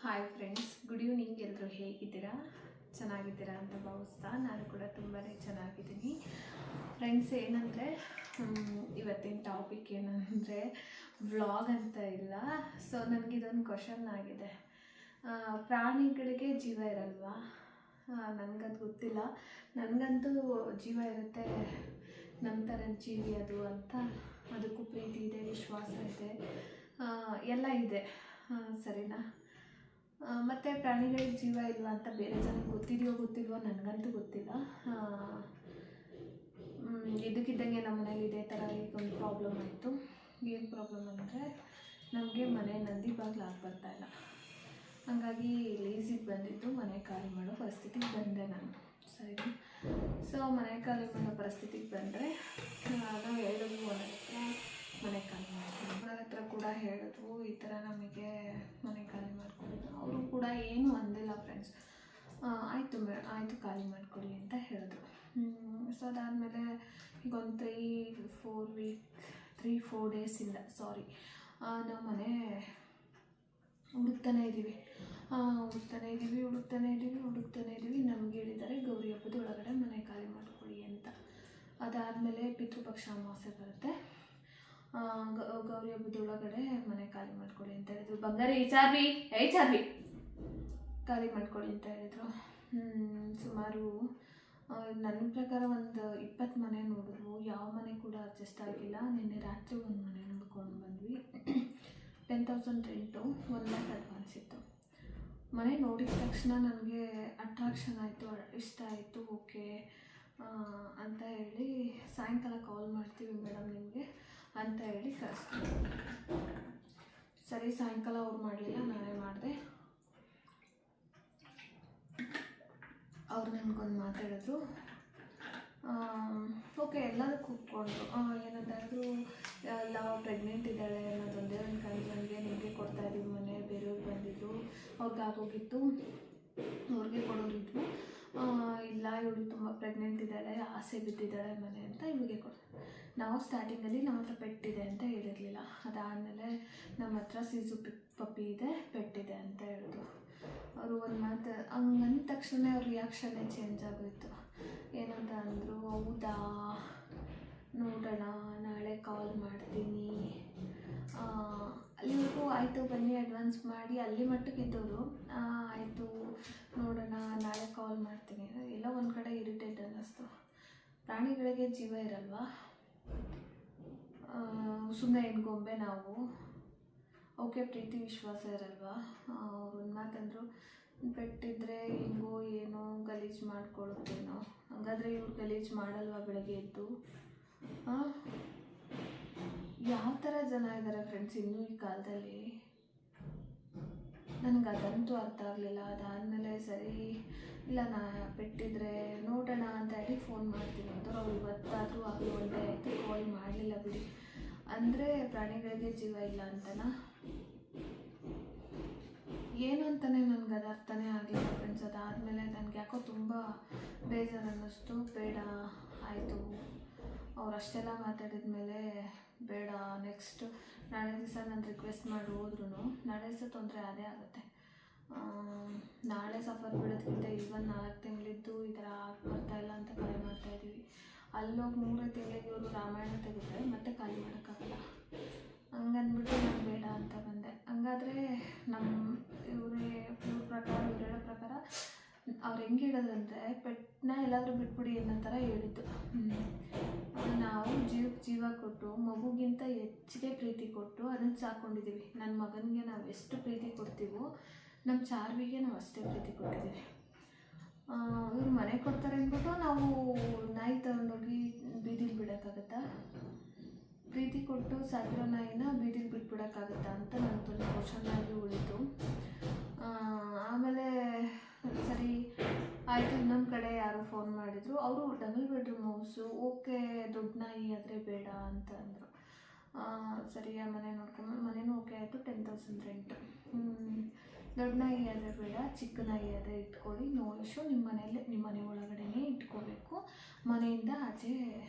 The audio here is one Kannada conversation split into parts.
Hi friends, good evening. ಎಲ್ಲರೂ ಹೇಗಿದ್ದೀರಾ? ಚೆನ್ನಾಗಿದ್ದೀರಾ ಅಂತ ಭಾವಿಸ್ತಾ ನಾನು ಕೂಡ ತುಂಬಾ ಚೆನ್ನಾಗಿದ್ದೀನಿ. ಫ್ರೆಂಡ್ಸ್, ಏನಂದರೆ ಇವತ್ತಿನ ಟಾಪಿಕ್ ಏನಂದರೆ ವ್ಲಾಗ್ ಅಂತ ಇಲ್ಲ. ಸೊ ನನಗಿದೊಂದು ಕ್ವಶನ್ ಆಗಿದೆ. ಪ್ರಾಣಿಗಳಿಗೆ ಜೀವ ಇರಲ್ವಾ? ನನಗದು ಗೊತ್ತಿಲ್ಲ. ನನಗಂತೂ ಜೀವ ಇರುತ್ತೆ, ನಮ್ಮ ಥರ ಜೀವಿ ಅದು ಅಂತ. ಅದಕ್ಕೂ ಪ್ರೀತಿ ಇದೆ, ವಿಶ್ವಾಸ ಇದೆ, ಎಲ್ಲ ಇದೆ. ಸರಿನಾ? ಮತ್ತು ಪ್ರಾಣಿಗಳಿಗೆ ಜೀವ ಇಲ್ವಾ ಅಂತ ಬೇರೆ ಜನಕ್ಕೆ ಗೊತ್ತಿಲ್ವೋ ನನಗಂತೂ ಗೊತ್ತಿಲ್ಲ. ಇದಕ್ಕಿದ್ದಂಗೆ ನಮ್ಮ ಮನೇಲಿ ಇದೇ ಥರ ಈಗ ಒಂದು ಪ್ರಾಬ್ಲಮ್ ಆಯಿತು. ಏನು ಪ್ರಾಬ್ಲಮ್ ಅಂದರೆ, ನಮಗೆ ಮನೆ ನಂದಿ ಬಾಗಿಲು ಬರ್ತಾಯಿಲ್ಲ. ಹಾಗಾಗಿ ಲೇಸಿಗೆ ಬಂದಿದ್ದು ಮನೆ ಖಾಲಿ ಮಾಡೋ ಪರಿಸ್ಥಿತಿಗೆ ಬಂದೆ ನಾನು. ಸರಿ. ಸೊ ಮನೆ ಖಾಲಿ ಮಾಡೋ ಪರಿಸ್ಥಿತಿಗೆ ಬಂದರೆ ನಾವು ಹೇಳಿದ್ವಿ ಓನರ್ ಹತ್ರ ಮನೆ ಖಾಲಿ ಮಾಡ್ತೀವಿ. ಓನರ್ ಹತ್ರ ಕೂಡ ಹೇಳಿದ್ವು ಈ ಥರ ನಮಗೆ ಮನೆ ಖಾಲಿ ಮಾಡ್ಕೊಡಿದ್ರು. ಅವರು ಕೂಡ ಏನೂ ಅಂದಿಲ್ಲ ಫ್ರೆಂಡ್ಸ್. ಆಯಿತು ಖಾಲಿ ಮಾಡ್ಕೊಡಿ ಅಂತ ಹೇಳಿದ್ರು. ಸೊ ಅದಾದಮೇಲೆ ಈಗ ಒಂದು 3-4 ಡೇಸಿಂದ ನಾವು ಮನೆ ಹುಡುಕ್ತಾನೆ ಇದ್ದೀವಿ. ನಮ್ಗೆ ಹೇಳಿದ್ದಾರೆ ಗೌರಿ ಹಬ್ಬದ ಒಳಗಡೆ ಮನೆ ಖಾಲಿ ಮಾಡ್ಕೊಳ್ಳಿ ಅಂತ. ಅದಾದಮೇಲೆ ಪಿತೃಪಕ್ಷ ಅಮಾವಾಸ್ಯೆ ಬರುತ್ತೆ. ಗೌರಿ ಹಬ್ಬದ ಒಳಗಡೆ ಮನೆ ಖಾಲಿ ಮಾಡ್ಕೊಳ್ಳಿ ಅಂತ ಹೇಳಿದ್ರು. ಬಂಗಾರಿ ಚಾರ್ವಿ ಖಾಲಿ ಮಾಡ್ಕೊಳ್ಳಿ ಅಂತ ಹೇಳಿದರು. ಸುಮಾರು ನನ್ನ ಪ್ರಕಾರ ಒಂದು 20 ಮನೆ ನೋಡಿದ್ವು. ಯಾವ ಮನೆ ಕೂಡ ಅಡ್ಜಸ್ಟ್ ಆಗಿಲ್ಲ. ನಿನ್ನೆ ರಾತ್ರಿ ಒಂದು ಮನೆ ನೋಡ್ಕೊಂಡು ಬಂದ್ವಿ. 10,000 ರೆಂಟು, 1 ಲ್ಯಾಕ್ ಅಡ್ವಾನ್ಸ್ ಇತ್ತು. ಮನೆ ನೋಡಿದ ತಕ್ಷಣ ನನಗೆ ಅಟ್ರಾಕ್ಷನ್ ಆಯಿತು, ಇಷ್ಟ ಆಯಿತು. ಓಕೆ ಅಂತ ಹೇಳಿ ಸಾಯಂಕಾಲ ಕಾಲ್ ಮಾಡ್ತೀವಿ ಮೇಡಮ್ ನಿಮಗೆ ಅಂತ ಹೇಳಿ ಕಳಿಸ್ತೀವಿ. ಸರಿ, ಸಾಯಂಕಾಲ ಅವ್ರು ಮಾಡಲಿಲ್ಲ, ನಾನೇ ಮಾಡಿದೆ. ಅವ್ರು ನನಗೊಂದು ಮಾತಾಡಿದ್ರು. ಓಕೆ ಎಲ್ಲದಕ್ಕೂ ಒಪ್ಕೊಂಡ್ರು. ಏನಂತಾದ್ರು ಎಲ್ಲ ಪ್ರೆಗ್ನೆಂಟ್ ಇದ್ದಾಳೆ ಅನ್ನೋದೊಂದೇ ಒಂದು ಕನ್ಸರ್ನ್ಗೆ ನಿಮಗೆ ಕೊಡ್ತಾ ಇದ್ದೀವಿ ಮನೆ. ಬೇರೆಯವ್ರು ಬಂದಿದ್ರು, ಅವ್ರಿಗೆ ಆಗೋಗಿತ್ತು, ಅವ್ರಿಗೆ ಕೊಡೋರಿದ್ರು. ಇಲ್ಲ ಇವಳು ತುಂಬ ಪ್ರೆಗ್ನೆಂಟ್ ಇದ್ದಾಳೆ, ಆಸೆ ಬಿದ್ದಿದ್ದಾಳೆ ಮನೆ ಅಂತ ಇವಳಿಗೆ ಕೊಡ್ತಾರೆ. ನಾವು ಸ್ಟಾರ್ಟಿಂಗಲ್ಲಿ ನಮ್ಮ ಹತ್ರ ಪೆಟ್ಟಿದೆ ಅಂತ ಹೇಳಿರಲಿಲ್ಲ. ಅದಾದಮೇಲೆ ನಮ್ಮ ಹತ್ರ ಸೀಸು ಪಪ್ಪಿ ಇದೆ, ಪೆಟ್ಟಿದೆ ಅಂತ ಹೇಳಿದ್ರು. ಅವರು ಒಂದು ಮಾತು ಹಂಗಂದ ತಕ್ಷಣ ಅವ್ರ ರಿಯಾಕ್ಷನ್ನೇ ಚೇಂಜ್ ಆಗೋಯಿತು. ಏನಂತ ಅಂದರು, ಹೌದಾ ನೋಡೋಣ, ನಾಳೆ ಕಾಲ್ ಮಾಡ್ತೀನಿ. ಅಲ್ಲಿವರೆಗೂ ಆಯಿತು ಬನ್ನಿ ಅಡ್ವಾನ್ಸ್ ಮಾಡಿ ಅಲ್ಲಿ ಮಟ್ಟಕ್ಕಿದ್ದವರು. ಆಯಿತು ನೋಡೋಣ, ನಾಳೆ ಕಾಲ್ ಮಾಡ್ತೀನಿ. ಎಲ್ಲ ಒಂದು ಕಡೆ ಇರಿಟೇಟ್ ಅನ್ನಿಸ್ತು. ಪ್ರಾಣಿಗಳಿಗೆ ಜೀವ ಇರಲ್ವಾ? ಸುಮ್ಮನೆ ಏನು ಗೊಂಬೆ ನಾವು? ಓಕೆ, ಪ್ರೀತಿ ವಿಶ್ವಾಸ ಇರಲ್ವಾ? ಅವ್ರು ಒಂದು ಮಾತಂದರು, ಪೆಟ್ಟಿದ್ರೆ ಹೆಂಗೋ ಏನೋ ಗಲೀಜು ಮಾಡ್ಕೊಳ್ಳುತ್ತೇನೋ. ಹಾಗಾದರೆ ಇವ್ರು ಗಲೀಜು ಮಾಡಲ್ವಾ ಬೆಳಗ್ಗೆ ಎದ್ದು? ಯಾವ ಥರ ಜನ ಇದ್ದಾರೆ ಫ್ರೆಂಡ್ಸ್ ಇನ್ನೂ ಈ ಕಾಲದಲ್ಲಿ? ನನಗೆ ಅದಂತೂ ಅರ್ಥ ಆಗಲಿಲ್ಲ. ಅದಾದಮೇಲೆ ಸರಿ ಇಲ್ಲ, ಪೆಟ್ಟಿದ್ರೆ ನೋಡೋಣ ಅಂತ ಹೇಳಿ ಫೋನ್ ಮಾಡ್ತೀನಿ ಅಂತವ್ರು. ಅವ್ರು ಇವತ್ತಾದರೂ ಆಗಲಿ ಒಂದೇ ಆಯಿತು, ಕಾಲ್ ಮಾಡಲಿಲ್ಲ ಬಿಡಿ. ಅಂದರೆ ಪ್ರಾಣಿಗಳಿಗೆ ಜೀವ ಇಲ್ಲ ಅಂತನಾ? ಏನು ಅಂತಲೇ ನನಗೆ ಅದು ಅರ್ಥನೇ ಆಗಲಿಲ್ಲ ಫ್ರೆಂಡ್ಸ್. ಅದಾದಮೇಲೆ ನನಗೆ ಯಾಕೋ ತುಂಬ ಬೇಜಾರು ಅನ್ನಿಸ್ತು. ಬೇಡ ಆಯಿತು, ಅವ್ರು ಅಷ್ಟೆಲ್ಲ ಮಾತಾಡಿದ ಮೇಲೆ ಬೇಡ. ನೆಕ್ಸ್ಟ್ ನಾಳೆ ದಿವಸ ನಾನು ರಿಕ್ವೆಸ್ಟ್ ಮಾಡಿ ಹೋದ್ರೂ ನಾಳೆ ದಿವಸ ತೊಂದರೆ ಅದೇ ಆಗುತ್ತೆ. ನಾಳೆ ಸಫರ್ ಬಿಡೋದಕ್ಕಿಂತ ಇವನ್ 4 ತಿಂಗಳಿದ್ದು ಈ ಥರ ಬರ್ತಾಯಿಲ್ಲ ಅಂತ ಖಾಲಿ ಮಾಡ್ತಾಯಿದ್ದೀವಿ. ಅಲ್ಲೋಗಿ 3 ತಿಂಗಳಿಗೆ ಇವರು ರಾಮಾಯಣ ತೆಗೆದ್ರೆ ಮತ್ತೆ ಖಾಲಿ ಮಾಡೋಕ್ಕಾಗಲ್ಲ. ಹಂಗಂದ್ಬಿಟ್ಟು ನಾನು ಬೇಡ ಅಂತ ಬಂದೆ. ಹಂಗಾದರೆ ಇವ್ರು ಹೇಳೋ ಪ್ರಕಾರ ಅವ್ರು ಹೆಂಗೆ ಹೇಳೋದಂದರೆ, ಪೆಟ್ಟನ್ನ ಎಲ್ಲಾದರೂ ಬಿಟ್ಬಿಡಿ ಅನ್ನೋ ಥರ ಹೇಳಿದ್ದು. ನಾವು ಜೀವ ಕೊಟ್ಟು ಮಗುಗಿಂತ ಹೆಚ್ಚಿಗೆ ಪ್ರೀತಿ ಕೊಟ್ಟು ಅದನ್ನು ಸಾಕೊಂಡಿದ್ದೀವಿ. ನನ್ನ ಮಗನಿಗೆ ನಾವು ಎಷ್ಟು ಪ್ರೀತಿ ಕೊಡ್ತೀವೋ ನಮ್ಮ ಚಾರ್ವಿಗೆ ನಾವು ಅಷ್ಟೇ ಪ್ರೀತಿ ಕೊಟ್ಟಿದ್ದೀವಿ. ಇವ್ರು ಮನೆ ಕೊಡ್ತಾರೆ ಅಂದ್ಬಿಟ್ಟು ನಾವು ನಾಯಿ ತಗೊಂಡೋಗಿ ಬೀದಿಲಿ ಬಿಡೋಕ್ಕಾಗತ್ತಾ? ಪ್ರೀತಿ ಕೊಟ್ಟು ಸಾಕಿರೋ ನಾಯಿನ ಬೀದಿಲಿ ಬಿಟ್ಬಿಡೋಕ್ಕಾಗತ್ತಾ ಅಂತ ನನಗೊಂದು ಕ್ವಶನ್ ಆಗಿ ಉಳಿತು. ಆಮೇಲೆ ಸರಿ ಆಯಿತು, ಇನ್ನೊಂದು ಕಡೆ ಯಾರೋ ಫೋನ್ ಮಾಡಿದರು. ಅವರು ಡಬಲ್ ಬೆಡ್ರೂಮ್ ಹೌಸು, ಓಕೆ ದೊಡ್ಡ ನಾಯಿ ಆದರೆ ಬೇಡ ಅಂತ ಅಂದರು. ಸರಿ ಆ ಮನೆ ನೋಡ್ಕೊಂಡು ಮನೆಯೂ ಓಕೆ ಆಯಿತು. 10,000 ರೆಂಟು. ದೊಡ್ಡ ನಾಯಿ ಆದರೆ ಬೇಡ, ಚಿಕ್ಕ ನಾಯಿ ಆದರೆ ಇಟ್ಕೊಳ್ಳಿ, ನೋ ಇಶ್ಯೂ. ನಿಮ್ಮ ಮನೆ ಒಳಗಡೆನೇ ಇಟ್ಕೋಬೇಕು, ಮನೆಯಿಂದ ಆಚೆ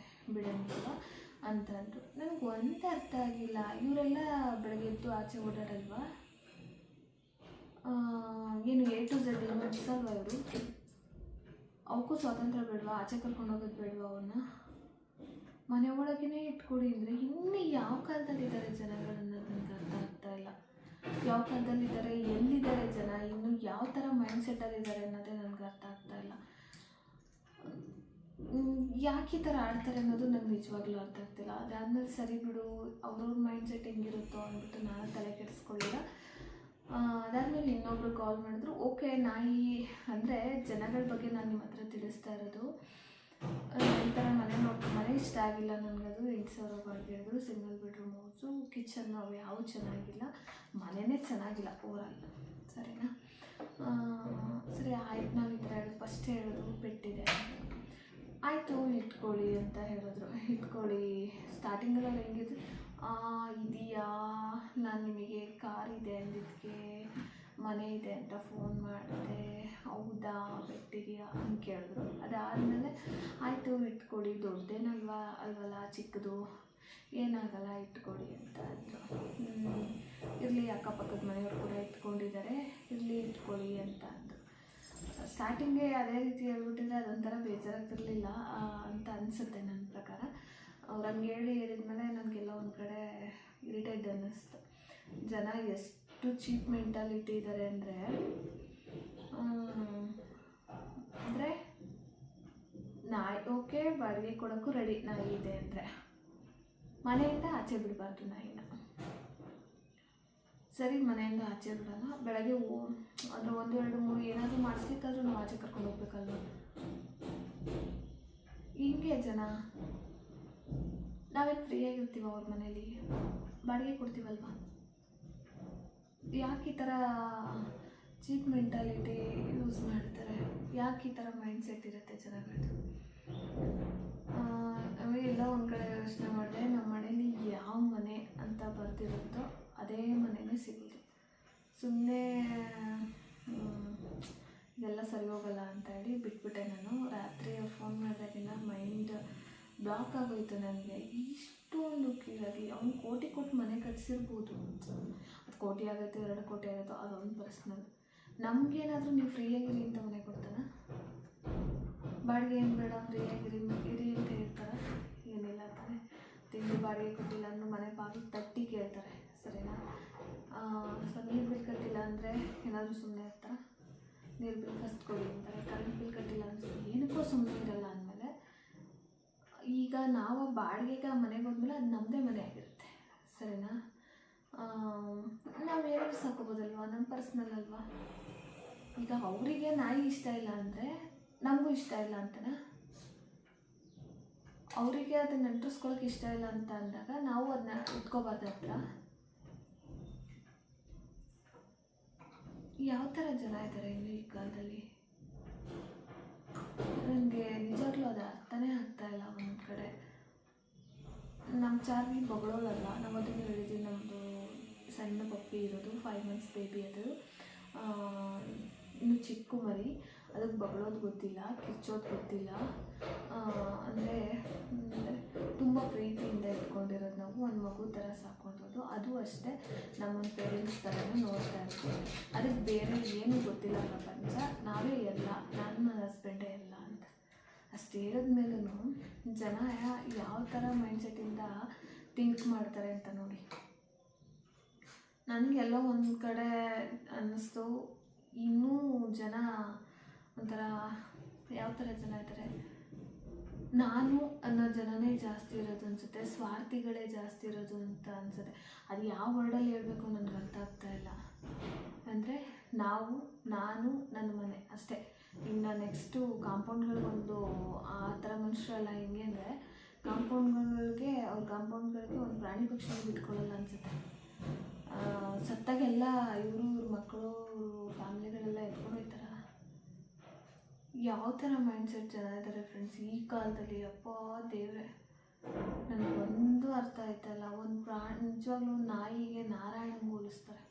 ಬಿಡೋಂಗಿಲ್ಲ ಅಂತಂದರು. ನನಗೆ ಒಂದೇ ಅರ್ಥ ಆಗಿಲ್ಲ, ಇವರೆಲ್ಲ ಬೆಳಗ್ಗೆ ಎದ್ದು ಆಚೆ ಓಡಾಡಲ್ವಾ? ಸ್ವಾತಂತ್ರ್ಯ ಬೇಡವಾ? ಆಚೆ ಕರ್ಕೊಂಡು ಹೋಗೋದು ಬೇಡವಾ ಅವನ್ನ? ಮನೆ ಒಳಗೇ ಇಟ್ಕೊಡಿ ಅಂದರೆ ಇನ್ನೂ ಯಾವ ಕಾಲದಲ್ಲಿದ್ದಾರೆ ಜನಗಳು ಅನ್ನೋದು ನನಗೆ ಅರ್ಥ ಆಗ್ತಾ ಇಲ್ಲ. ಯಾವ ಕಾಲದಲ್ಲಿದ್ದಾರೆ, ಎಲ್ಲಿದ್ದಾರೆ ಜನ, ಇನ್ನು ಯಾವ ಥರ ಮೈಂಡ್ಸೆಟ್ಟಲ್ಲಿದ್ದಾರೆ ಅನ್ನೋದೇ ನನಗೆ ಅರ್ಥ ಆಗ್ತಾ ಇಲ್ಲ. ಯಾಕೆ ಈ ಥರ ಆಡ್ತಾರೆ ಅನ್ನೋದು ನಂಗೆ ನಿಜವಾಗ್ಲೂ ಅರ್ಥ ಆಗ್ತಿಲ್ಲ. ಅದಾದಮೇಲೆ ಸರಿ ಬಿಡು, ಅವ್ರವ್ರ ಮೈಂಡ್ಸೆಟ್ ಹೆಂಗಿರುತ್ತೋ ಅಂದ್ಬಿಟ್ಟು ನಾನು ತಲೆ ಕೆಡಿಸ್ಕೊಳ್ಳಿಲ್ಲ. ಅದಾದಮೇಲೆ ಇನ್ನೊಬ್ರು ಕಾಲ್ ಮಾಡಿದ್ರು. ಓಕೆ, ನಾಯಿ ಅಂದರೆ ಜನಗಳ ಬಗ್ಗೆ ನಾನು ನಿಮ್ಮ ಹತ್ರ ತಿಳಿಸ್ತಾ ಇರೋದು. ಈ ಥರ ಮನೆ ಇಷ್ಟ ಆಗಿಲ್ಲ ನನಗದು. 8,000 ಬಾಡಿಗೆ ಹೇಳಿದ್ರು. ಸಿಂಗಲ್ ಬೆಡ್ರೂಮ್ ಹೌಸು, ಕಿಚನ್ ಅವು ಯಾವು ಚೆನ್ನಾಗಿಲ್ಲ, ಮನೆಯೇ ಚೆನ್ನಾಗಿಲ್ಲ ಓವರಾಲ್. ಸರಿನಾ? ಸರಿ ಆಯ್ತು, ನಾವು ಈ ಥರ ಹೇಳೋದು ಫಸ್ಟ್ ಹೇಳಿದ್ರು ಪೆಟ್ಟಿದೆ. ಆಯಿತು ಇಟ್ಕೊಳ್ಳಿ ಅಂತ ಹೇಳಿದ್ರು. ಇಟ್ಕೊಳ್ಳಿ ಸ್ಟಾರ್ಟಿಂಗಲ್ಲಿ ಅವ್ರು ಹೆಂಗಿದ್ರು, ಇದೆಯಾ, ನಾನು ನಿಮಗೆ ಕಾರ್ ಇದೆ ಅಂದಿದ್ದಕ್ಕೆ ಮನೆ ಇದೆ ಅಂತ ಫೋನ್ ಮಾಡಿದೆ, ಹೌದಾ ಪೆಟ್ಟಿದೆಯಾ ಅಂತ ಕೇಳಿದ್ರು. ಅದಾದಮೇಲೆ ಆಯಿತು ಇಟ್ಕೊಳ್ಳಿ, ಅಲ್ವಲ್ಲ ಚಿಕ್ಕದು, ಏನಾಗಲ್ಲ ಇಟ್ಕೊಳ್ಳಿ ಅಂತ ಅಂದರು. ಇರಲಿ, ಅಕ್ಕಪಕ್ಕದ ಮನೆಯವರು ಕೂಡ ಇಟ್ಕೊಂಡಿದ್ದಾರೆ, ಇರಲಿ ಇಟ್ಕೊಳ್ಳಿ ಅಂತ ಅಂದರು. ಸ್ಟಾರ್ಟಿಂಗೇ ಅದೇ ರೀತಿ ಹೇಳ್ಬಿಟ್ಟಿದ್ರೆ ಅದೊಂಥರ ಬೇಜಾರಾಗ್ತಿರ್ಲಿಲ್ಲ ಅಂತ ಅನಿಸುತ್ತೆ ನನ್ನ ಪ್ರಕಾರ. ಅವ್ರು ಹಂಗೆ ಹೇಳಿದ್ಮೇಲೆ ನನಗೆಲ್ಲ ಒಂದು ಕಡೆ ಇರಿಟೇಟ್ ಅನ್ನಿಸ್ತು. ಜನ ಎಷ್ಟು ಚೀಪ್ ಮೆಂಟಾಲಿಟಿ ಇದ್ದಾರೆ ಅಂದರೆ ನಾಯಿ ಓಕೆ ಬಾಡಿಗೆ ಕೊಡೋಕ್ಕೂ ರೆಡಿ, ನಾಯಿ ಇದೆ ಅಂದರೆ ಮನೆಯಿಂದ ಆಚೆ ಬಿಡಬಾರ್ದು ನಾಯಿನ. ಸರಿ, ಮನೆಯಿಂದ ಆಚೆ ಬಿಡೋಲ್ಲ, ಬೆಳಗ್ಗೆ ಅಂದರೆ 1, 2, 3 ಏನಾದರೂ ಮಾಡಿಸ್ಲಿಕ್ಕಾದ್ರೂ ನಾವು ಆಚೆ ಕರ್ಕೊಂಡು ಹೋಗ್ಬೇಕಲ್ವ? ಹಿಂಗೆ ಜನ. ನಾವೇನು ಫ್ರೀಯಾಗಿರ್ತೀವ ಅವ್ರ ಮನೇಲಿ? ಬಾಡಿಗೆ ಕೊಡ್ತೀವಲ್ವ? ಯಾಕೆ ಈ ಥರ ಚೀಪ್ ಮೆಂಟಾಲಿಟಿ ಯೂಸ್ ಮಾಡ್ತಾರೆ? ಯಾಕೆ ಈ ಥರ ಮೈಂಡ್ಸೆಟ್ ಇರುತ್ತೆ ಜನಗಳದ್ದು? ಎಲ್ಲ ಒಂದು ಕಡೆ ಯೋಚನೆ ಮಾಡಿದೆ, ನಮ್ಮ ಮನೇಲಿ ಯಾವ ಮನೆ ಅಂತ ಬರ್ತಿರುತ್ತೋ ಅದೇ ಮನೆಯೇ ಸಿಗೋದು. ಸುಮ್ಮನೆ ಇದೆಲ್ಲ ಸರಿ ಹೋಗಲ್ಲ ಅಂತ ಹೇಳಿ ಬಿಟ್ಬಿಟ್ಟೆ ನಾನು. ರಾತ್ರಿ ಅವ್ರು ಫೋನ್ ಮಾಡಿದಾಗಿಂದ ಮೈಂಡ್ ಬ್ಲಾಕ್ ಆಗೋಯ್ತು ನನಗೆ. ಇಷ್ಟೊಂದು ಕೀಳಾಗಿ ಅವ್ನು ಕೋಟಿ ಕೊಟ್ಟು ಮನೆ ಕಟ್ಸಿರ್ಬೋದು, ಅದು ಕೋಟಿ ಆಗೋಯ್ತು 2 ಕೋಟಿ ಆಗೋಯ್ತು, ಅದೊಂದು ಪರ್ಸ್ನಲ್. ನಮಗೇನಾದರೂ ನೀವು ಫ್ರೀಯಾಗಿರಿ ಅಂತ ಮನೆ ಕೊಡ್ತಾನೆ? ಬಾಡಿಗೆ ಏನು ಬೇಡ, ಫ್ರೀಯಾಗಿರಿ ಇರಿ ಅಂತ ಹೇಳ್ತಾರೆ? ಏನಿಲ್ಲ ತಾನೆ. ತಿಂಗಳು ಬಾಡಿಗೆ ಕೊಟ್ಟಿಲ್ಲ ಅಂದ್ರೆ ಮನೆ ಬಾಗಿಲು ತಟ್ಟಿ ಕೇಳ್ತಾರೆ. ಸರಿನಾ? ಸೊ ನೀರು ಬಿಲ್ ಕಟ್ಟಿಲ್ಲ ಅಂದರೆ ಏನಾದರೂ ಸುಮ್ಮನೆ ಇರ್ತಾರೆ? ನೀರು ಬಿಲ್ ಫಸ್ಟ್ ಕೊಡಿ ಅಂತಾರೆ. ಕರೆಂಟ್ ಬಿಲ್ ಕಟ್ಟಿಲ್ಲ ಅಂದರೆ ಏನಕ್ಕೂ ಸುಮ್ಮನೆ ಇರಲ್ಲ. ಅಂದಮೇಲೆ ಈಗ ನಾವು ಬಾಡಿಗೆಗೆ ಮನೆಗೆ ಹೋದ್ಮೇಲೆ ಅದು ನಮ್ಮದೇ ಮನೆ ಆಗಿರುತ್ತೆ. ಸರಿನಾ? ನಾವು ಏನಾದರೂ ಸಾಕೋಬೋದಲ್ವ, ನಮ್ಮ ಪರ್ಸ್ನಲ್ ಅಲ್ವಾ? ಈಗ ಅವರಿಗೆ ನಾಯಿ ಇಷ್ಟ ಇಲ್ಲ ಅಂದರೆ ನಮಗೂ ಇಷ್ಟ ಇಲ್ಲ ಅಂತನಾ? ಅವರಿಗೆ ಅದನ್ನು ಅಂಟಿಸ್ಕೊಳ್ಳೋಕೆ ಇಷ್ಟ ಇಲ್ಲ ಅಂತ ಅಂದಾಗ ನಾವು ಅದನ್ನ ಇಟ್ಕೋಬಾರ್ದು ಹತ್ರ? ಯಾವ ಥರ ಜನ ಇದ್ದಾರೆ ಇನ್ನು ಈ ಕಾಲದಲ್ಲಿ? ನನಗೆ ನಿಜವಾಗ್ಲೂ ಅದು ಅರ್ಥನೇ ಆಗ್ತಾ ಇಲ್ಲ. ಒಂದು ಕಡೆ ನಮ್ಮ ಚಾರ್ವಿ ಬಗಳೋಳಲ್ಲ, ನಾವು ಅದನ್ನು ಹೇಳಿದ್ವಿ. ನಮ್ಮದು ಸಣ್ಣ ಪಪ್ಪಿ ಇರೋದು, 5 months ಬೇಬಿ, ಅದು ಇನ್ನು ಚಿಕ್ಕ ಮರಿ. ಅದಕ್ಕೆ ಬಗಳೋದು ಗೊತ್ತಿಲ್ಲ, ಕಿಚ್ಚೋದು ಗೊತ್ತಿಲ್ಲ. ಅಂದರೆ ತುಂಬ ಪ್ರೀತಿಯಿಂದ ಇಟ್ಕೊಂಡಿರೋದು ನಾವು, ಒಂದು ಮಗು ಥರ ಸಾಕೊಂಡಿರೋದು. ಅದು ಅಷ್ಟೇ ನಮ್ಮೊಂದು ಪೇರೆಂಟ್ಸ್ ಥರನೇ ನೋಡ್ತಾ ಇರ್ತೀವಿ. ಅದಕ್ಕೆ ಬೇರೆ ಏನೂ ಗೊತ್ತಿಲ್ಲ ಪ್ರಪಂಚ, ನಾವೇ ಎಲ್ಲ, ನನ್ನ ಹಸ್ಬೆಂಡೇ ಎಲ್ಲ ಅಂತ. ಅಷ್ಟು ಹೇಳಿದ್ಮೇಲೂ ಜನ ಯಾವ ಥರ ಮೈಂಡ್ಸೆಟ್ಟಿಂದ ಥಿಂಕ್ ಮಾಡ್ತಾರೆ ಅಂತ ನೋಡಿ. ನನಗೆಲ್ಲೋ ಒಂದು ಕಡೆ ಅನ್ನಿಸ್ತು, ಇನ್ನೂ ಜನ ಒಂಥರ ಯಾವ ಥರ ಜನ ಇದ್ದಾರೆ, ನಾನು ಅನ್ನೋ ಜನನೇ ಜಾಸ್ತಿ ಇರೋದು ಅನಿಸುತ್ತೆ, ಸ್ವಾರ್ಥಿಗಳೇ ಜಾಸ್ತಿ ಇರೋದು ಅಂತ ಅನಿಸುತ್ತೆ. ಅದು ಯಾವ ವರ್ಡಲ್ಲಿ ಹೇಳಬೇಕು ನನಗೆ ಅರ್ಥ ಆಗ್ತಾ ಇಲ್ಲ. ಅಂದರೆ ನಾವು, ನಾನು, ನನ್ನ ಮನೆ ಅಷ್ಟೇ. ಇನ್ನು ನೆಕ್ಸ್ಟು ಕಾಂಪೌಂಡ್ಗಳಿಗೊಂದು ಆ ಥರ ಮನುಷ್ಯರಲ್ಲ. ಹೆಂಗೆ ಅಂದರೆ ಕಾಂಪೌಂಡ್ಗಳಿಗೆ ಒಂದು ಪ್ರಾಣಿ ಪಕ್ಷಿನ ಬಿಟ್ಕೊಳ್ಳಲ್ಲ ಅನಿಸುತ್ತೆ. ಸತ್ತಾಗೆಲ್ಲ ಇವ್ರ ಮಕ್ಕಳು ಫ್ಯಾಮಿಲಿಗಳೆಲ್ಲ ಎತ್ಕೊಂಡು ಹೋಗ್ತಾರ. ಯಾವ ಥರ ಮೈಂಡ್ಸೆಟ್ ಜನ ಇದ್ದಾರೆ ಫ್ರೆಂಡ್ಸ್ ಈ ಕಾಲದಲ್ಲಿ? ಅಪ್ಪ ದೇವ್ರೆ, ನನಗೊಂದು ಅರ್ಥ ಆಯ್ತಲ್ಲ. ಒಂದು ನಿಜವಾಗ್ಲೂ ನಾಯಿಗೆ ನಾರಾಯಣಂಗೆ ಹೋಲಿಸ್ತಾರೆ.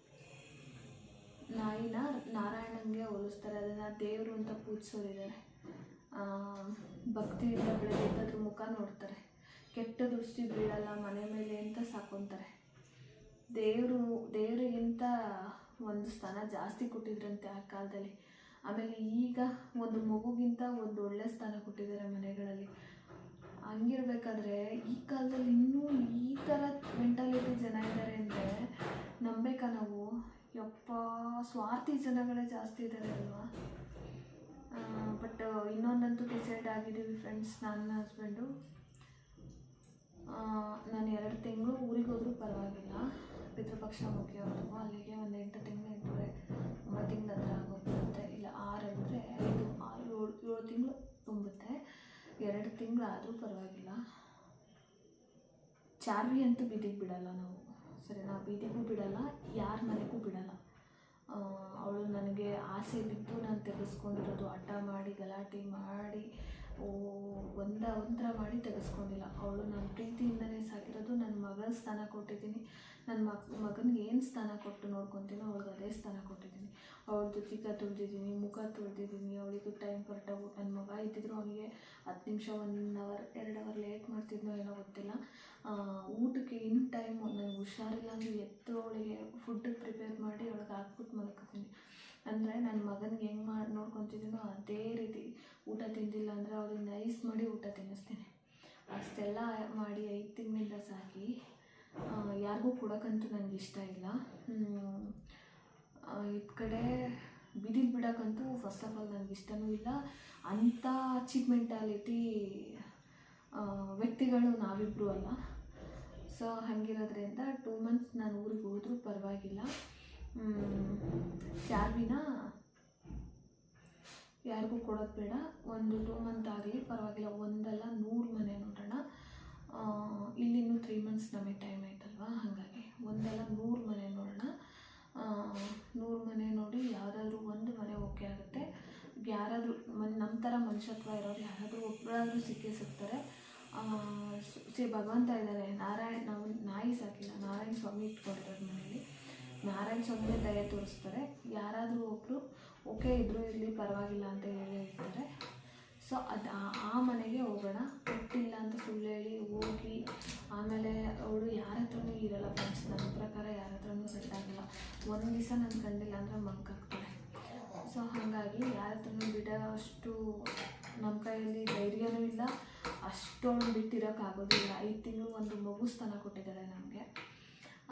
ನಾಯಿನ ನಾರಾಯಣಂಗೆ ಹೋಲಿಸ್ತಾರೆ. ಅದನ್ನು ದೇವರು ಅಂತ ಪೂಜಿಸೋರಿದ್ದಾರೆ. ಭಕ್ತಿಯಿಂದ ಬೆಳೆದಿದ್ದದ್ರ ಮುಖ ನೋಡ್ತಾರೆ, ಕೆಟ್ಟ ದೃಷ್ಟಿ ಬೀಳಲ್ಲ ಮನೆ ಮೇಲೆ ಅಂತ ಸಾಕೊತಾರೆ. ದೇವರಿಗಿಂತ ಒಂದು ಸ್ಥಾನ ಜಾಸ್ತಿ ಕೊಟ್ಟಿದ್ರಂತೆ ಆ ಕಾಲದಲ್ಲಿ. ಆಮೇಲೆ ಈಗ ಒಂದು ಮಗುಗಿಂತ ಒಂದು ಒಳ್ಳೆ ಸ್ಥಾನ ಕೊಟ್ಟಿದ್ದಾರೆ ಮನೆಗಳಲ್ಲಿ. ಹಂಗಿರ್ಬೇಕಾದ್ರೆ ಈ ಕಾಲದಲ್ಲಿ ಇನ್ನೂ ಈ ಥರ ಮೆಂಟಾಲಿಟಿ ಜನ ಇದ್ದಾರೆ ಅಂದರೆ ನಂಬೇಕಾ ನಾವು? ಯಪ್ಪ, ಸ್ವಾರ್ಥಿ ಜನಗಳೇ ಜಾಸ್ತಿ ಇದ್ದಾರೆ ಅಲ್ವಾ. ಬಟ್ ಇನ್ನೊಂದಂತೂ ಡಿಸೈಡ್ ಆಗಿದ್ದೀವಿ ಫ್ರೆಂಡ್ಸ್, ನನ್ನ ಹಸ್ಬೆಂಡು ನಾನು 2 ತಿಂಗಳು ಊರಿಗೆ ಹೋದ್ರೂ ಪರವಾಗಿಲ್ಲ, ಪಿತೃಪಕ್ಷ ಮುಗಿಯೋವರೆಗೂ. ಅಲ್ಲಿಗೆ ಒಂದು 8 ತಿಂಗಳು 9 ತಿಂಗಳ ಹತ್ರ ಆಗೋಗ್ಬಿಡುತ್ತೆ. ಇಲ್ಲ 6 ಅಂದರೆ 5 6 7 ತಿಂಗಳು ತುಂಬುತ್ತೆ. 2 ತಿಂಗಳು ಆದರೂ ಪರವಾಗಿಲ್ಲ. ಚಾರ್ವಿ ಅಂತೂ ಬೀದಿಗೆ ಬಿಡಲ್ಲ ನಾವು, ಸರಿನಾ? ಬೀದಿಗೂ ಬಿಡಲ್ಲ, ಯಾರ ಮನೆಗೂ ಬಿಡಲ್ಲ. ಅವಳು ನನಗೆ ಆಸೆ ಬಿದ್ದು ನಾನು ತೆಗೆಸ್ಕೊಂಡಿರೋದು, ಹಠ ಮಾಡಿ ಗಲಾಟೆ ಮಾಡಿ ಒಂಥರ ಮಾಡಿ ತೆಗೆಸ್ಕೊಂಡಿಲ್ಲ. ಅವಳು ನನ್ನ ಪ್ರೀತಿಯಿಂದನೇ ಸಾಕಿರೋದು. ನನ್ನ ಮಗಳ ಸ್ಥಾನ ಕೊಟ್ಟಿದ್ದೀನಿ. ನನ್ನ ಮಗನಿಗೆ ಏನು ಸ್ಥಾನ ಕೊಟ್ಟು ನೋಡ್ಕೊತೀನೋ ಅವಳಿಗೆ ಅದೇ ಸ್ಥಾನ ಕೊಟ್ಟಿದ್ದೀನಿ. ಅವಳದು ಚಿಕ್ಕ ತುಳಿದಿದ್ದೀನಿ, ಮುಖ ತುಳಿದಿದ್ದೀನಿ. ಅವಳಿಗೂ ಟೈಮ್ ಕರೆಕ್ಟಾಗಿ, ನನ್ನ ಮಗ ಇದ್ದಿದ್ರು ಅವನಿಗೆ 10 ನಿಮಿಷ 1 ಅವರ್ 2 ಅವರ್ ಲೇಟ್ ಮಾಡ್ತಿದ್ನೋ ಏನೋ ಗೊತ್ತಿಲ್ಲ. ಊಟಕ್ಕೆ ಇನ್ ಟೈಮು, ನನಗೆ ಹುಷಾರಿಲ್ಲ ಅಂದರೆ ಎತ್ತು ಅವಳಿಗೆ ಫುಡ್ ಪ್ರಿಪೇರ್ ಮಾಡಿ ಅವಳಿಗೆ ಹಾಕ್ಬಿಟ್ಟು ಮಲ್ಕೊತೀನಿ. ಅಂದರೆ ನನ್ನ ಮಗನಿಗೆ ಹೆಂಗೆ ಮಾಡಿ ನೋಡ್ಕೊತಿದ್ದೀನೋ ಅದೇ ರೀತಿ. ಊಟ ತಿಂದಿಲ್ಲ ಅಂದರೆ ಅವಳಿಗೆ ನೈಸ್ ಮಾಡಿ ಊಟ ತಿನ್ನಿಸ್ತೀನಿ. ಅಷ್ಟೆಲ್ಲ ಮಾಡಿ 5 ತಿಂಗಳಿಂದ ಸಾಕಿ ಯಾರಿಗೂ ಕೊಡೋಕ್ಕಂತೂ ನನಗೆ ಇಷ್ಟ ಇಲ್ಲ. ಈ ಕಡೆ ಬೀದಿಗೆ ಬಿಡೋಕ್ಕಂತೂ ಫಸ್ಟ್ ಆಫ್ ಆಲ್ ನನಗೆ ಇಷ್ಟನೂ ಇಲ್ಲ. ಅಂಥ ಚೀಪ್ ಮೆಂಟಾಲಿಟಿ ವ್ಯಕ್ತಿಗಳು ನಾವಿಬ್ಬರು ಅಲ್ಲ. ಸೊ ಹಾಗಿರೋದ್ರಿಂದ 2 ಮಂತ್ಸ್ ನಾನು ಊರಿಗೆ ಹೋದರೂ ಪರವಾಗಿಲ್ಲ. ಚಾರ್ವಿನ ಯಾರಿಗೂ ಕೊಡೋದು ಬೇಡ. ಒಂದು 2 ಮಂತ್ ಆಗಲಿ ಪರವಾಗಿಲ್ಲ, ಒಂದಲ್ಲ 100 ಮನೆ ನೋಡೋಣ. ಇಲ್ಲಿನ್ನೂ 3 ಮಂತ್ಸ್ ನಮಗೆ ಟೈಮ್ ಆಯ್ತಲ್ವ, ಹಾಗಾಗಿ ಒಂದಲ್ಲ 100 ಮನೆ ನೋಡೋಣ. 100 ಮನೆ ನೋಡಿ ಯಾವುದಾದ್ರೂ ಒಂದು ಮನೆ ಓಕೆ ಆಗುತ್ತೆ. ಯಾರಾದರೂ ನಮ್ಮ ಥರ ಮನುಷ್ಯತ್ವ ಇರೋರು ಯಾರಾದರೂ ಒಬ್ಬರಾದರೂ ಸಿಗ್ತಾರೆ. ಭಗವಂತ ಇದ್ದಾರೆ, ನಾವು ನಾಯಿ ಸಾಕಿಲ್ಲ, ನಾರಾಯಣ ಸ್ವಾಮಿ ಇಟ್ಕೊಂಡಿರೋದು ಮನೇಲಿ. ನಾರಾಯಣ ಸ್ವಾಮಿಗೆ ದಯ ತೋರಿಸ್ತಾರೆ. ಯಾರಾದರೂ ಒಬ್ಬರು ಓಕೆ ಇದ್ದರೂ ಇಲ್ಲಿ ಪರವಾಗಿಲ್ಲ ಅಂತ ಹೇಳ್ತಾರೆ. ಸೊ ಅದು ಆ ಮನೆಗೆ ಹೋಗೋಣ. ಕೊಟ್ಟಿಲ್ಲ ಅಂತ ಸುಳ್ಳು ಹೇಳಿ ಹೋಗಿ ಆಮೇಲೆ ಅವಳು ಯಾರ ಹತ್ರನೂ ಇರೋಲ್ಲ ಫ್ರೆಂಡ್ಸ್. ನನ್ನ ಪ್ರಕಾರ ಯಾರ ಹತ್ರನೂ ಸೆಟ್ ಆಗಲ್ಲ. ಒಂದು ದಿವಸ ನಾನು ಕಂಡಿಲ್ಲ ಅಂದರೆ ಮಂಕಾಗ್ತಾರೆ. ಸೊ ಹಾಗಾಗಿ ಯಾರ ಹತ್ರನೂ ಬಿಡೋ ಅಷ್ಟು ನಮ್ಮ ಕೈಯಲ್ಲಿ ಧೈರ್ಯನೂ ಇಲ್ಲ. ಅಷ್ಟೊಂದು ಬಿಟ್ಟಿರೋಕ್ಕಾಗೋದಿಲ್ಲ. 5 ತಿಂಗಳು ಒಂದು ಮಗು ಸ್ಥಾನ ಕೊಟ್ಟಿದ್ದಾಳೆ ನಮಗೆ.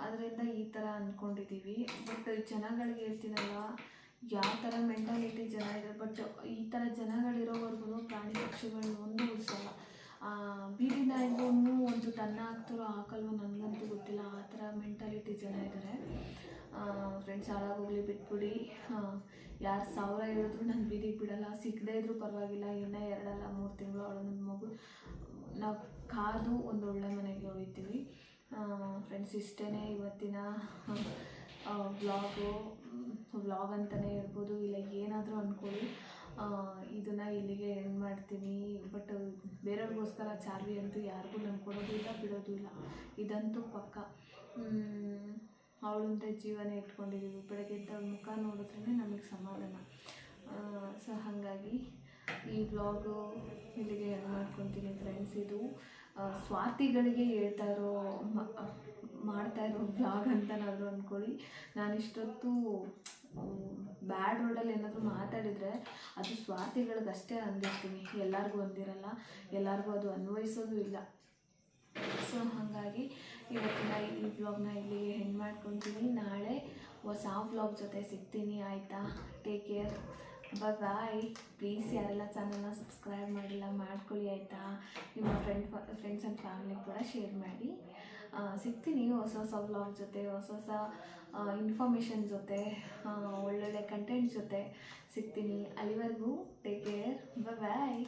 ಅದರಿಂದ ಈ ಥರ ಅಂದ್ಕೊಂಡಿದ್ದೀವಿ. ಬಟ್ ಜನಗಳಿಗೆ ಹೇಳ್ತೀನಲ್ಲ, ಯಾವ ಥರ ಮೆಂಟಾಲಿಟಿ ಜನ ಇದೆ. ಬಟ್ ಈ ಥರ ಜನಗಳಿರೋವರೆಗೂ ಪ್ರಾಣಿ ಪಕ್ಷಿಗಳನ್ನ ಒಂದು ಉಳಿಸಲ್ಲ. ಬೀದಿ ನಾಯಿಗೂ ಒಂದು ತನ್ನ ಹಾಕ್ತಾರೋ ಹಾಕಲ್ವೋ ನನಗಂತೂ ಗೊತ್ತಿಲ್ಲ. ಆ ಥರ ಮೆಂಟಾಲಿಟಿ ಜನ ಇದ್ದಾರೆ ಫ್ರೆಂಡ್ಸ್. ಹಾಳಾಗೋಗ್ಲಿ ಬಿಟ್ಬಿಡಿ. ಯಾರು 1000 ಹೇಳಿದ್ರು ನಾನು ಬೀದಿಗೆ ಬಿಡಲ್ಲ. ಸಿಕ್ಕದೇ ಇದ್ರೂ ಪರವಾಗಿಲ್ಲ. ಇನ್ನೂ 2 ಅಲ್ಲ 3 ತಿಂಗಳು ಅವಳು ನನ್ನ ಮಗು ನಾವು ಕಾದು ಒಂದು ಒಳ್ಳೆ ಮನೆಗೆ ಹೋಗ್ತೀವಿ ಫ್ರೆಂಡ್ಸ್. ಇಷ್ಟೇ ಇವತ್ತಿನ ವ್ಲಾಗ್ ಅಂತಲೇ ಹೇಳ್ಬೋದು, ಇಲ್ಲ ಏನಾದರೂ ಅಂದ್ಕೊಳ್ಳಿ. ಇದನ್ನು ಇಲ್ಲಿಗೆ ಎಂಡ್ ಮಾಡ್ತೀನಿ. ಬಟ್ ಬೇರೆಯವ್ರಿಗೋಸ್ಕರ ಚಾರ್ವಿ ಅಂತೂ ಯಾರಿಗೂ ನಾನು ಕೊಡೋದು ಇಲ್ಲ, ಬಿಡೋದು ಇಲ್ಲ, ಇದಂತೂ ಪಕ್ಕ. ಅವಳಂತೆ ಜೀವನ ಇಟ್ಕೊಂಡಿದ್ದೀವಿ. ಬೆಳಗ್ಗೆ ಎದ್ದ ಮುಖ ನೋಡಿದ್ರೇ ನಮಗೆ ಸಮಾಧಾನ. ಸೊ ಹಾಗಾಗಿ ಈ ವ್ಲಾಗು ಇಲ್ಲಿಗೆ ಎಂಡ್ ಮಾಡ್ಕೊತೀನಿ ಫ್ರೆಂಡ್ಸ್. ಇದು ಸ್ವಾರ್ಥಿಗಳಿಗೆ ಮಾಡ್ತಾಯಿರೋ ವ್ಲಾಗ್ ಅಂತನಾದರೂ ಅಂದ್ಕೊಳ್ಳಿ. ನಾನಿಷ್ಟೊತ್ತು ಬ್ಯಾಡ್ ವರ್ಡಲ್ಲಿ ಏನಾದರೂ ಮಾತಾಡಿದರೆ ಅದು ಸ್ವಾರ್ಥಿಗಳಿಗಷ್ಟೇ ಅಂದಿರ್ತೀನಿ, ಎಲ್ಲರಿಗೂ ಅಂದಿರಲ್ಲ, ಎಲ್ಲರಿಗೂ ಅದು ಅನ್ವಯಿಸೋದು ಇಲ್ಲ. ಸೊ ಹಾಗಾಗಿ ಇವತ್ತಿನ ಈ ವ್ಲಾಗ್ನ ಇಲ್ಲಿಗೆ ಎಂಡ್ ಮಾಡ್ಕೊತೀನಿ. ನಾಳೆ ಹೊಸ ವ್ಲಾಗ್ ಜೊತೆ ಸಿಗ್ತೀನಿ, ಆಯಿತಾ? Take care, bye. ಪ್ಲೀಸ್ ಯಾರೆಲ್ಲ ಚಾನಲ್ನ ಸಬ್ಸ್ಕ್ರೈಬ್ ಮಾಡಿಲ್ಲ ಮಾಡ್ಕೊಳ್ಳಿ, ಆಯಿತಾ? ನಿಮ್ಮ ಫ್ರೆಂಡ್ಸ್ ಆ್ಯಂಡ್ ಫ್ಯಾಮಿಲಿಗೆ ಕೂಡ ಶೇರ್ ಮಾಡಿ. ಸಿಗ್ತೀನಿ ಹೊಸ ವ್ಲಾಗ್ ಜೊತೆ, ಹೊಸ ಇನ್ಫಾರ್ಮೇಷನ್ ಜೊತೆ, ಒಳ್ಳೊಳ್ಳೆ ಕಂಟೆಂಟ್ ಜೊತೆ ಸಿಗ್ತೀನಿ. ಅಲ್ಲಿವರೆಗೂ ಟೇಕ್ ಕೇರ್, ಬಾಯ್.